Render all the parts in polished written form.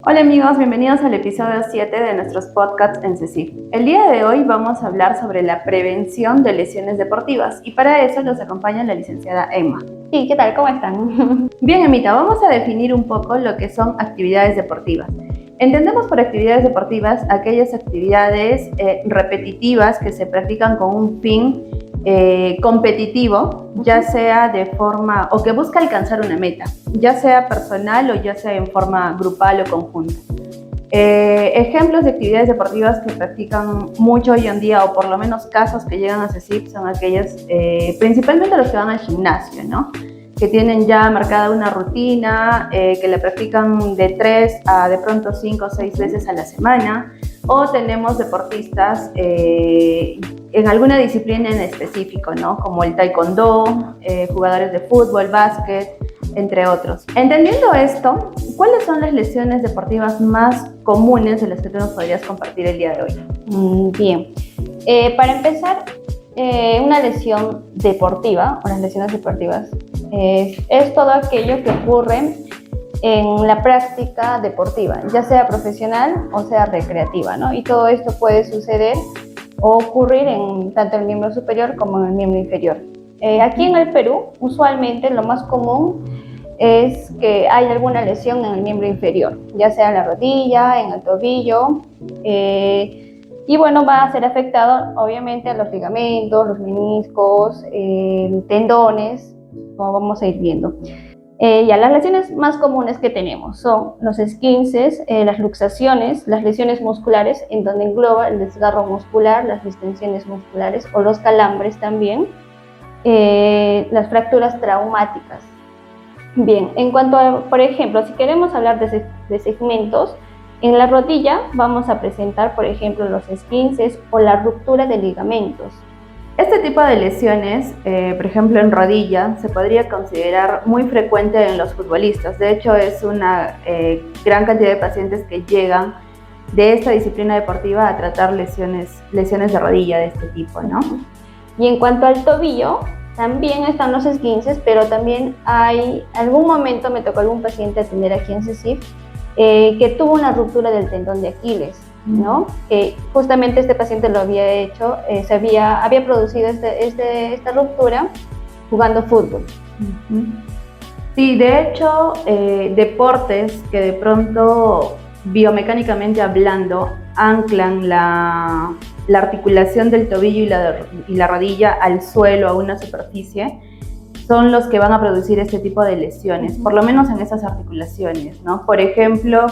Hola amigos, bienvenidos al episodio 7 de nuestros podcasts en CECIF. El día de hoy vamos a hablar sobre la prevención de lesiones deportivas y para eso nos acompaña la licenciada Emma. Sí, ¿qué tal? ¿Cómo están? Bien, Emita, vamos a definir un poco lo que son actividades deportivas. Entendemos por actividades deportivas aquellas actividades repetitivas que se practican con un fin competitivo, ya sea de forma o que busca alcanzar una meta, ya sea personal o ya sea en forma grupal o conjunta. Ejemplos de actividades deportivas que practican mucho hoy en día, o por lo menos casos que llegan a CECIF, son aquellas, principalmente los que van al gimnasio, ¿no? Que tienen ya marcada una rutina, que la practican de 3 a de pronto 5 o 6 veces a la semana, o tenemos deportistas en alguna disciplina en específico, ¿no? Como el taekwondo, jugadores de fútbol, básquet, entre otros. Entendiendo esto, ¿cuáles son las lesiones deportivas más comunes de las que tú nos podrías compartir el día de hoy? Bien, para empezar, una lesión deportiva, o las lesiones deportivas, es todo aquello que ocurre en la práctica deportiva, ya sea profesional o sea recreativa, ¿no? Y todo esto puede suceder o ocurrir en tanto el miembro superior como en el miembro inferior. Aquí en el Perú, usualmente lo más común es que hay alguna lesión en el miembro inferior, ya sea en la rodilla, en el tobillo, y bueno, va a ser afectado obviamente a los ligamentos, los meniscos, tendones, como vamos a ir viendo. Ya las lesiones más comunes que tenemos son los esguinces, las luxaciones, las lesiones musculares, en donde engloba el desgarro muscular, las distensiones musculares o los calambres también, las fracturas traumáticas. Bien, en cuanto a, por ejemplo, si queremos hablar de segmentos, en la rodilla vamos a presentar, por ejemplo, los esguinces o la ruptura de ligamentos. Este tipo de lesiones, por ejemplo en rodilla, se podría considerar muy frecuente en los futbolistas. De hecho, es una gran cantidad de pacientes que llegan de esta disciplina deportiva a tratar lesiones de rodilla de este tipo, ¿no? Y en cuanto al tobillo, también están los esguinces, pero también hay, algún momento me tocó algún paciente atender aquí en CECIF que tuvo una ruptura del tendón de Aquiles, ¿no? Justamente este paciente lo había hecho, había producido esta ruptura jugando fútbol. Sí, de hecho, deportes que de pronto biomecánicamente hablando anclan la articulación del tobillo y la rodilla al suelo, a una superficie, son los que van a producir este tipo de lesiones, por lo menos en esas articulaciones, ¿no? Por ejemplo,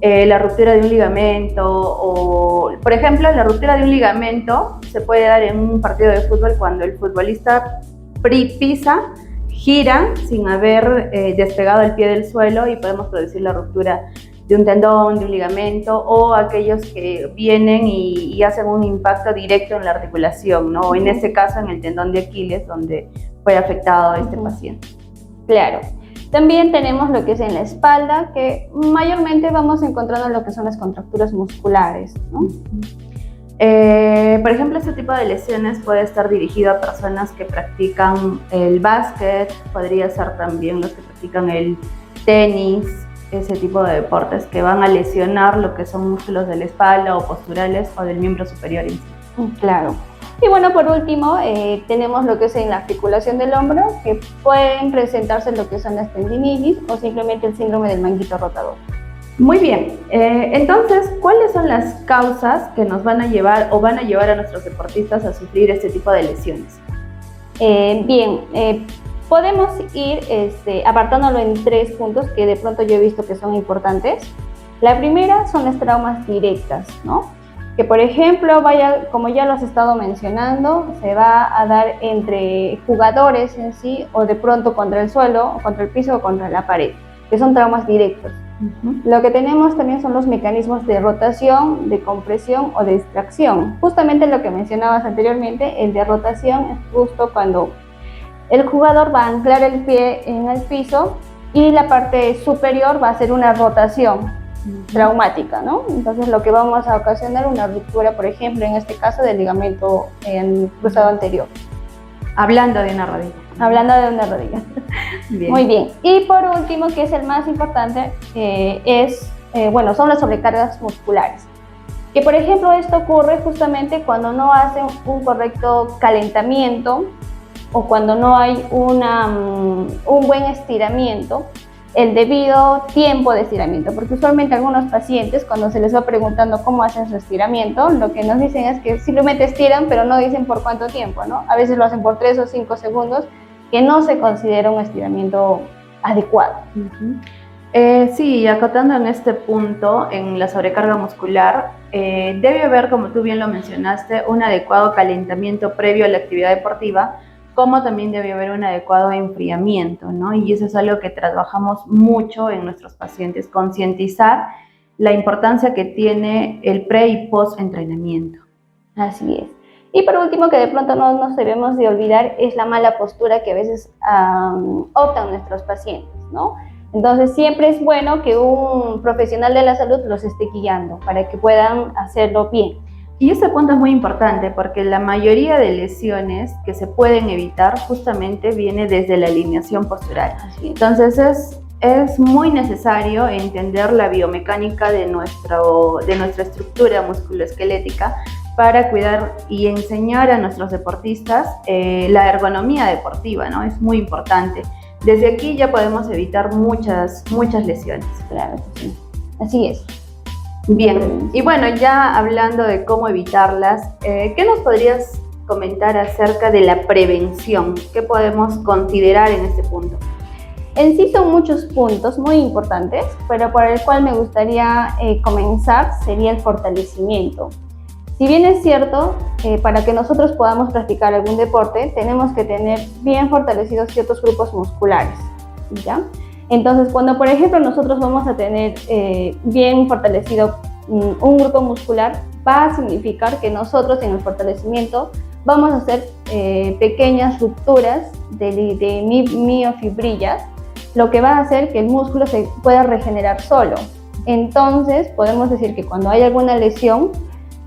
la ruptura de un ligamento o, por ejemplo, la ruptura de un ligamento se puede dar en un partido de fútbol cuando el futbolista pisa, gira sin haber despegado el pie del suelo y podemos producir la ruptura de un tendón, de un ligamento, o aquellos que vienen y hacen un impacto directo en la articulación, ¿no? En este caso en el tendón de Aquiles, donde fue afectado este paciente. Claro. También tenemos lo que es en la espalda, que mayormente vamos encontrando lo que son las contracturas musculares, ¿no? Por ejemplo, este tipo de lesiones puede estar dirigido a personas que practican el básquet, podría ser también los que practican el tenis, ese tipo de deportes que van a lesionar lo que son músculos de la espalda o posturales o del miembro superior en sí. Claro. Y bueno, por último, tenemos lo que es en la articulación del hombro, que pueden presentarse lo que son las tendinitis o simplemente el síndrome del manguito rotador. Muy bien, entonces, ¿cuáles son las causas que nos van a llevar o van a llevar a nuestros deportistas a sufrir este tipo de lesiones? Podemos ir apartándolo en 3 puntos que de pronto yo he visto que son importantes. La primera son las traumas directas, ¿no? Que por ejemplo, como ya lo has estado mencionando, se va a dar entre jugadores en sí, o de pronto contra el suelo, o contra el piso, o contra la pared, que son traumas directos. Lo que tenemos también son los mecanismos de rotación, de compresión o de extracción. Justamente lo que mencionabas anteriormente, el de rotación es justo cuando el jugador va a anclar el pie en el piso y la parte superior va a hacer una rotación traumática, ¿no? Entonces lo que vamos a ocasionar una ruptura, por ejemplo, en este caso del ligamento cruzado anterior. Hablando de una rodilla. Hablando de una rodilla. Bien. Muy bien. Y por último, que es el más importante, es son las sobrecargas musculares. Que por ejemplo esto ocurre justamente cuando no hacen un correcto calentamiento o cuando no hay un buen estiramiento, el debido tiempo de estiramiento, porque usualmente algunos pacientes cuando se les va preguntando cómo hacen su estiramiento, lo que nos dicen es que simplemente estiran, pero no dicen por cuánto tiempo, ¿no? A veces lo hacen por 3 o 5 segundos, que no se considera un estiramiento adecuado. Sí, acotando en este punto, en la sobrecarga muscular, debe haber, como tú bien lo mencionaste, un adecuado calentamiento previo a la actividad deportiva, como también debe haber un adecuado enfriamiento, ¿no? Y eso es algo que trabajamos mucho en nuestros pacientes, concientizar la importancia que tiene el pre y post entrenamiento. Así es. Y por último, que de pronto no nos debemos de olvidar, es la mala postura que a veces optan nuestros pacientes, ¿no? Entonces siempre es bueno que un profesional de la salud los esté guiando para que puedan hacerlo bien. Y ese punto es muy importante porque la mayoría de lesiones que se pueden evitar justamente viene desde la alineación postural. Entonces es muy necesario entender la biomecánica de nuestra estructura musculoesquelética para cuidar y enseñar a nuestros deportistas la ergonomía deportiva, ¿no? Es muy importante. Desde aquí ya podemos evitar muchas lesiones. Claro, sí. Así es. Bien, y bueno, ya hablando de cómo evitarlas, ¿qué nos podrías comentar acerca de la prevención? ¿Qué podemos considerar en este punto? En sí son muchos puntos muy importantes, pero por el cual me gustaría comenzar sería el fortalecimiento. Si bien es cierto, para que nosotros podamos practicar algún deporte, tenemos que tener bien fortalecidos ciertos grupos musculares, ¿ya? Entonces, cuando por ejemplo nosotros vamos a tener bien fortalecido un grupo muscular, va a significar que nosotros en el fortalecimiento vamos a hacer pequeñas rupturas de miofibrillas, lo que va a hacer que el músculo se pueda regenerar solo. Entonces, podemos decir que cuando hay alguna lesión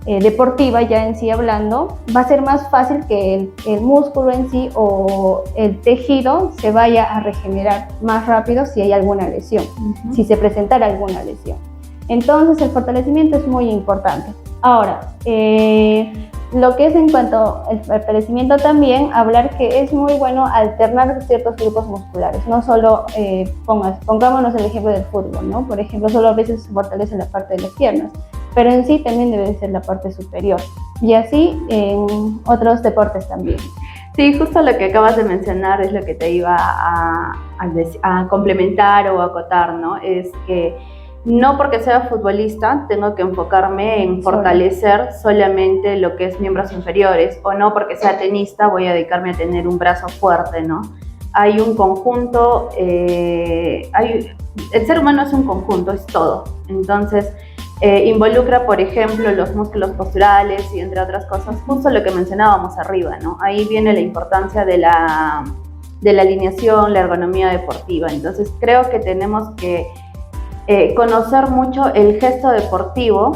deportiva, ya en sí hablando, va a ser más fácil que el músculo en sí o el tejido se vaya a regenerar más rápido si hay alguna lesión, si se presentara alguna lesión. Entonces el fortalecimiento es muy importante. Ahora, lo que es en cuanto al fortalecimiento también, hablar que es muy bueno alternar ciertos grupos musculares, no solo, pongámonos el ejemplo del fútbol, ¿no? Por ejemplo, solo a veces se fortalece la parte de las piernas, pero en sí también debe ser la parte superior, y así en otros deportes también. Sí, justo lo que acabas de mencionar es lo que te iba a complementar o acotar, ¿no? Es que no porque sea futbolista tengo que enfocarme en fortalecer solamente lo que es miembros inferiores, o no porque sea tenista voy a dedicarme a tener un brazo fuerte, ¿no? Hay un conjunto, el ser humano es un conjunto, es todo. Entonces, involucra, por ejemplo, los músculos posturales y entre otras cosas, justo lo que mencionábamos arriba, ¿no? Ahí viene la importancia de la alineación, la ergonomía deportiva. Entonces, creo que tenemos que conocer mucho el gesto deportivo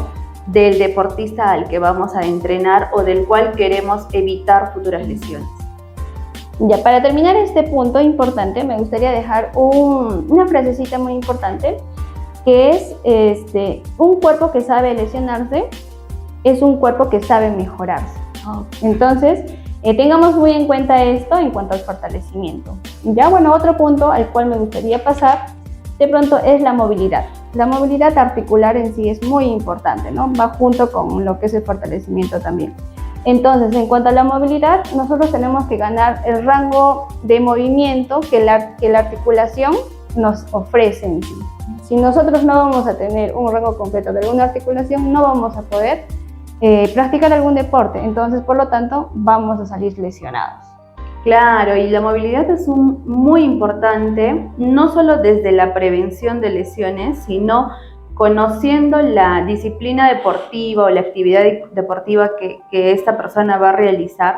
del deportista al que vamos a entrenar o del cual queremos evitar futuras lesiones. Ya, para terminar este punto importante, me gustaría dejar una frasecita muy importante, que es un cuerpo que sabe lesionarse es un cuerpo que sabe mejorarse. Entonces, tengamos muy en cuenta esto en cuanto al fortalecimiento. Ya, bueno, otro punto al cual me gustaría pasar de pronto es la movilidad. La movilidad articular en sí es muy importante, ¿no? Va junto con lo que es el fortalecimiento también. Entonces, en cuanto a la movilidad, nosotros tenemos que ganar el rango de movimiento que la articulación nos ofrece en sí. Si nosotros no vamos a tener un rango completo de alguna articulación, no vamos a poder practicar algún deporte. Entonces, por lo tanto, vamos a salir lesionados. Claro, y la movilidad es muy importante, no solo desde la prevención de lesiones, sino conociendo la disciplina deportiva o la actividad deportiva que esta persona va a realizar,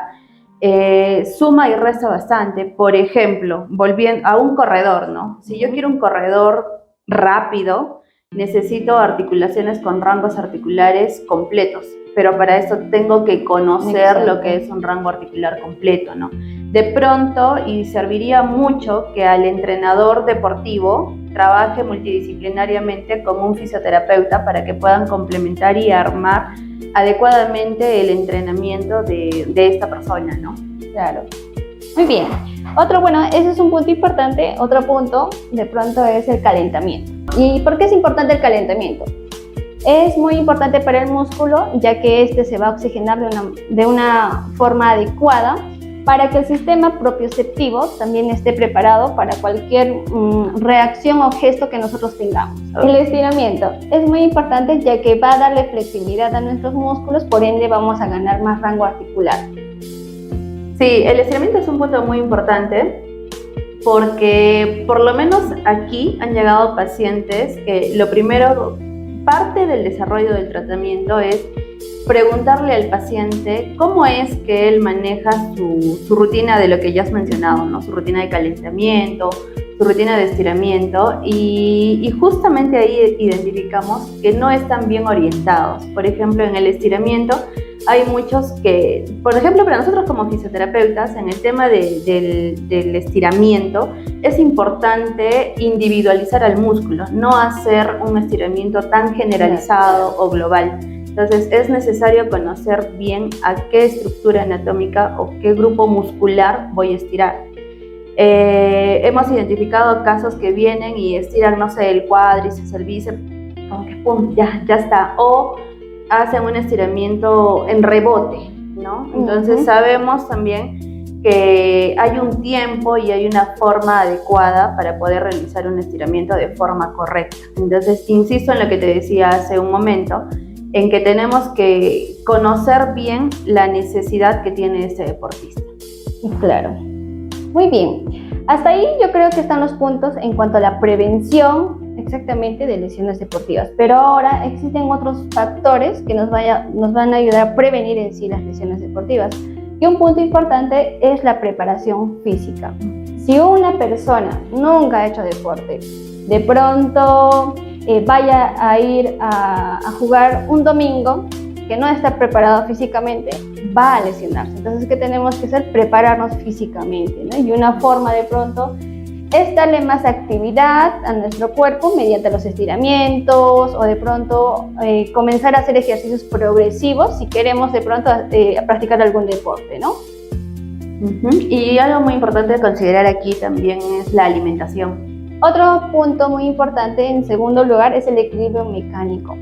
suma y resta bastante. Por ejemplo, volviendo a un corredor, ¿no? Si yo quiero un corredor rápido, necesito articulaciones con rangos articulares completos, pero para eso tengo que conocer lo que es un rango articular completo, ¿no? De pronto, y serviría mucho que al entrenador deportivo trabaje multidisciplinariamente con un fisioterapeuta para que puedan complementar y armar adecuadamente el entrenamiento de esta persona, ¿no? Claro. Muy bien. Otro, bueno, ese es un punto importante. Otro punto, de pronto, es el calentamiento. ¿Y por qué es importante el calentamiento? Es muy importante para el músculo, ya que este se va a oxigenar de una forma adecuada para que el sistema propioceptivo también esté preparado para cualquier reacción o gesto que nosotros tengamos. El estiramiento es muy importante, ya que va a darle flexibilidad a nuestros músculos, por ende vamos a ganar más rango articular. Sí, el estiramiento es un punto muy importante porque por lo menos aquí han llegado pacientes que lo primero, parte del desarrollo del tratamiento es preguntarle al paciente cómo es que él maneja su rutina de lo que ya has mencionado, ¿no? Su rutina de calentamiento, su rutina de estiramiento y justamente ahí identificamos que no están bien orientados. Por ejemplo, en el estiramiento hay muchos que, por ejemplo, para nosotros como fisioterapeutas, en el tema del estiramiento, es importante individualizar al músculo, no hacer un estiramiento tan generalizado o global. Entonces, es necesario conocer bien a qué estructura anatómica o qué grupo muscular voy a estirar. Hemos identificado casos que vienen y estiran, no sé, el cuádriceps, el bíceps, como que pum, ya está. O hacen un estiramiento en rebote, ¿no? Entonces sabemos también que hay un tiempo y hay una forma adecuada para poder realizar un estiramiento de forma correcta. Entonces, insisto en lo que te decía hace un momento, en que tenemos que conocer bien la necesidad que tiene este deportista. Claro. Muy bien. Hasta ahí yo creo que están los puntos en cuanto a la prevención exactamente de lesiones deportivas, pero ahora existen otros factores que nos van a ayudar a prevenir en sí las lesiones deportivas. Y un punto importante es la preparación física. Si una persona nunca ha hecho deporte, de pronto vaya a ir a jugar un domingo, que no está preparado físicamente, va a lesionarse. Entonces, ¿qué tenemos que hacer? Prepararnos físicamente, ¿no? Y una forma de pronto es darle más actividad a nuestro cuerpo mediante los estiramientos o de pronto comenzar a hacer ejercicios progresivos si queremos de pronto practicar algún deporte, ¿no? Y algo muy importante de considerar aquí también es la alimentación. Otro punto muy importante en segundo lugar es el equilibrio mecánico.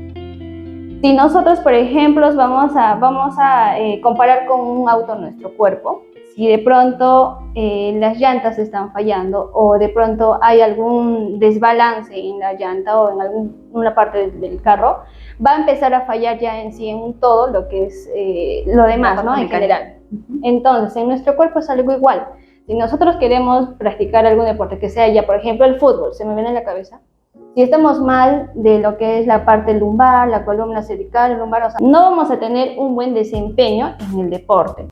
Si nosotros, por ejemplo, vamos a comparar con un auto nuestro cuerpo, si de pronto las llantas están fallando o de pronto hay algún desbalance en la llanta o en alguna parte del carro, va a empezar a fallar ya en sí en todo lo que es lo demás, ¿no? En general. Entonces, en nuestro cuerpo es algo igual. Si nosotros queremos practicar algún deporte, que sea ya, por ejemplo, el fútbol, se me viene en la cabeza, si estamos mal de lo que es la parte lumbar, la columna cervical, lumbar, o sea, no vamos a tener un buen desempeño en el deporte.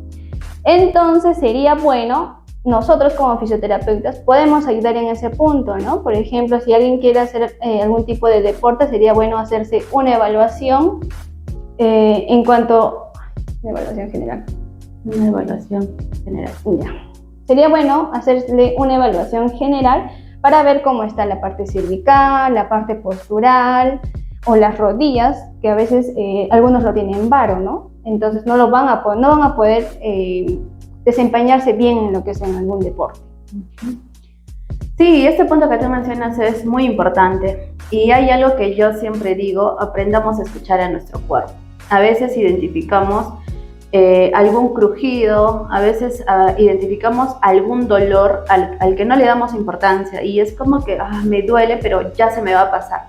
Entonces sería bueno, nosotros como fisioterapeutas podemos ayudar en ese punto, ¿no? Por ejemplo, si alguien quiere hacer algún tipo de deporte, sería bueno hacerse una evaluación en cuanto a evaluación general. Una evaluación general. Ya. Sería bueno hacerle una evaluación general para ver cómo está la parte cervical, la parte postural o las rodillas, que a veces algunos lo tienen varo, ¿no? Entonces no van a poder desempeñarse bien en lo que es en algún deporte. Sí, este punto que tú mencionas es muy importante y hay algo que yo siempre digo, aprendamos a escuchar a nuestro cuerpo. A veces identificamos algún crujido, a veces identificamos algún dolor al que no le damos importancia y es como que me duele pero ya se me va a pasar.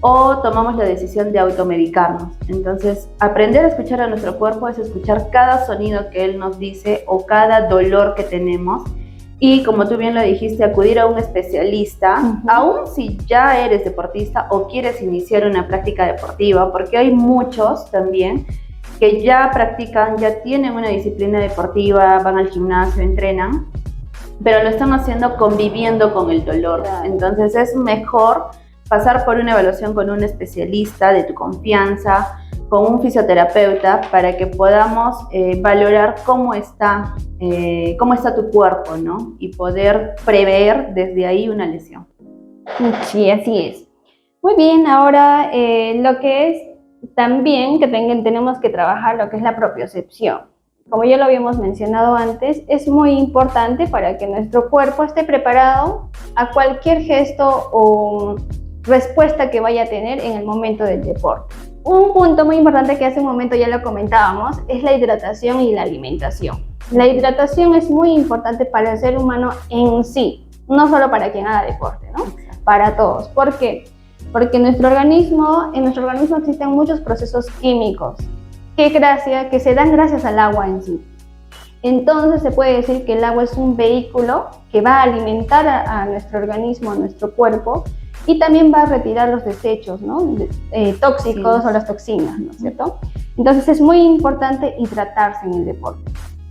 O tomamos la decisión de automedicarnos. Entonces, aprender a escuchar a nuestro cuerpo es escuchar cada sonido que él nos dice o cada dolor que tenemos. Y como tú bien lo dijiste, acudir a un especialista, aun si ya eres deportista o quieres iniciar una práctica deportiva, porque hay muchos también que ya practican, ya tienen una disciplina deportiva, van al gimnasio, entrenan, pero lo están haciendo conviviendo con el dolor. Entonces, es mejor pasar por una evaluación con un especialista de tu confianza, con un fisioterapeuta, para que podamos valorar cómo está tu cuerpo, ¿no? Y poder prever desde ahí una lesión. Sí, así es. Muy bien, ahora lo que es también que tenemos que trabajar lo que es la propiocepción. Como ya lo habíamos mencionado antes, es muy importante para que nuestro cuerpo esté preparado a cualquier gesto o respuesta que vaya a tener en el momento del deporte. Un punto muy importante que hace un momento ya lo comentábamos es la hidratación y la alimentación. La hidratación es muy importante para el ser humano en sí, no solo para quien haga deporte, ¿no? Para todos. ¿Por qué? Porque en nuestro organismo existen muchos procesos químicos que se dan gracias al agua en sí. Entonces se puede decir que el agua es un vehículo que va a alimentar a nuestro organismo, a nuestro cuerpo, y también va a retirar los desechos, ¿no? Tóxicos o las toxinas, ¿no es cierto? Entonces es muy importante hidratarse en el deporte.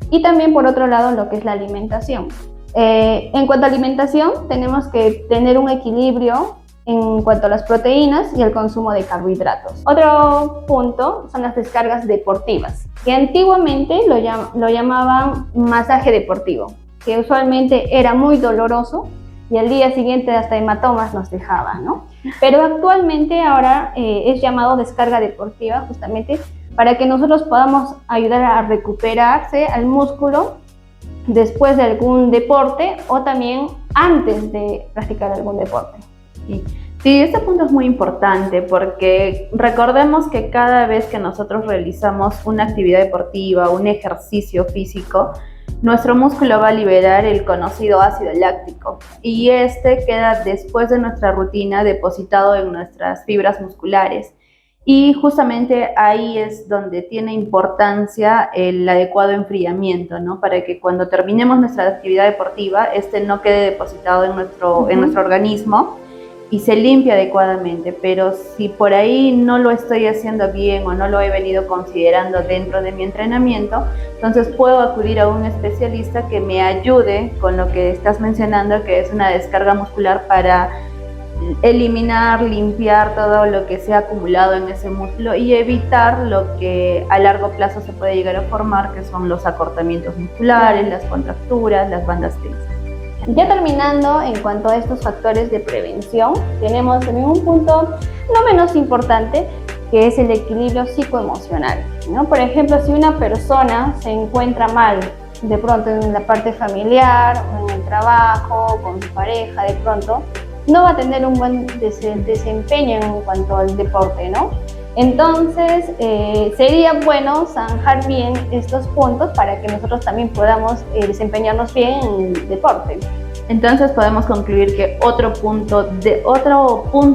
Y también por otro lado lo que es la alimentación. En cuanto a alimentación, tenemos que tener un equilibrio en cuanto a las proteínas y el consumo de carbohidratos. Otro punto son las descargas deportivas, que antiguamente lo llamaban masaje deportivo, que usualmente era muy doloroso y al día siguiente hasta hematomas nos dejaba, ¿no? Pero actualmente ahora es llamado descarga deportiva justamente para que nosotros podamos ayudar a recuperarse al músculo después de algún deporte o también antes de practicar algún deporte. Sí, este punto es muy importante porque recordemos que cada vez que nosotros realizamos una actividad deportiva, un ejercicio físico, nuestro músculo va a liberar el conocido ácido láctico y este queda después de nuestra rutina depositado en nuestras fibras musculares. Y justamente ahí es donde tiene importancia el adecuado enfriamiento, ¿no? Para que cuando terminemos nuestra actividad deportiva, este no quede depositado en nuestro organismo y se limpia adecuadamente. Pero si por ahí no lo estoy haciendo bien o no lo he venido considerando dentro de mi entrenamiento, entonces puedo acudir a un especialista que me ayude con lo que estás mencionando, que es una descarga muscular para eliminar, limpiar todo lo que se ha acumulado en ese músculo y evitar lo que a largo plazo se puede llegar a formar, que son los acortamientos musculares, las contracturas, las bandas tensas. Ya terminando, en cuanto a estos factores de prevención, tenemos también un punto no menos importante, que es el equilibrio psicoemocional, ¿no? Por ejemplo, si una persona se encuentra mal de pronto en la parte familiar o en el trabajo, con su pareja, de pronto no va a tener un buen desempeño en cuanto al deporte, ¿no? Entonces, sería bueno zanjar bien estos puntos para que nosotros también podamos desempeñarnos bien en el deporte. Entonces podemos concluir que otro punto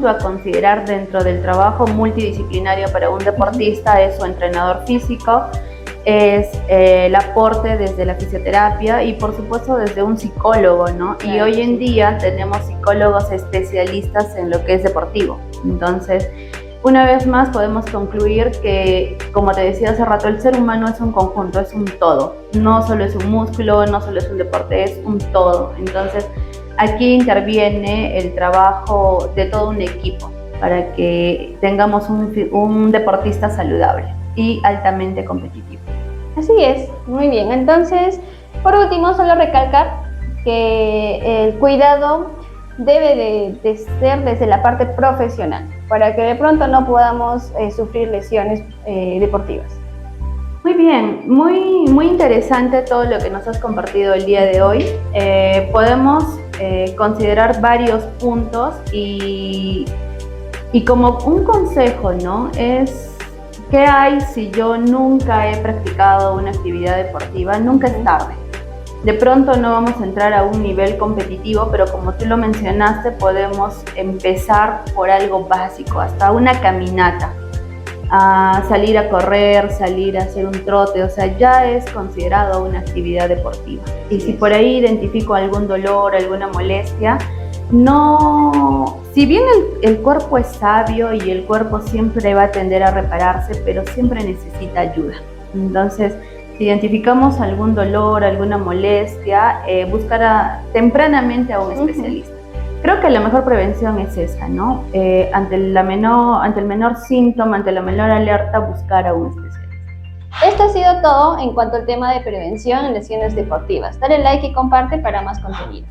a considerar dentro del trabajo multidisciplinario para un deportista es su entrenador físico, es el aporte desde la fisioterapia y por supuesto desde un psicólogo, ¿no? Claro, y hoy en día tenemos psicólogos especialistas en lo que es deportivo. Entonces, una vez más podemos concluir que, como te decía hace rato, el ser humano es un conjunto, es un todo. No solo es un músculo, no solo es un deporte, es un todo. Entonces, aquí interviene el trabajo de todo un equipo para que tengamos un deportista saludable y altamente competitivo. Así es, muy bien. Entonces, por último, solo recalcar que el cuidado debe de ser desde la parte profesional, para que de pronto no podamos sufrir lesiones deportivas. Muy bien, muy interesante todo lo que nos has compartido el día de hoy. Podemos considerar varios puntos y como un consejo, ¿no? Es ¿qué hay si yo nunca he practicado una actividad deportiva? Nunca es tarde. De pronto no vamos a entrar a un nivel competitivo, pero como tú lo mencionaste, podemos empezar por algo básico, hasta una caminata, a salir a correr, salir a hacer un trote, o sea, ya es considerado una actividad deportiva. Y si por ahí identifico algún dolor, alguna molestia, no, si bien el cuerpo es sabio y el cuerpo siempre va a tender a repararse, pero siempre necesita ayuda. Entonces, si identificamos algún dolor, alguna molestia, buscar tempranamente a un especialista. Creo que la mejor prevención es esa, ¿no? Ante el menor síntoma, ante la menor alerta, buscar a un especialista. Esto ha sido todo en cuanto al tema de prevención en lesiones deportivas. Dale like y comparte para más contenido.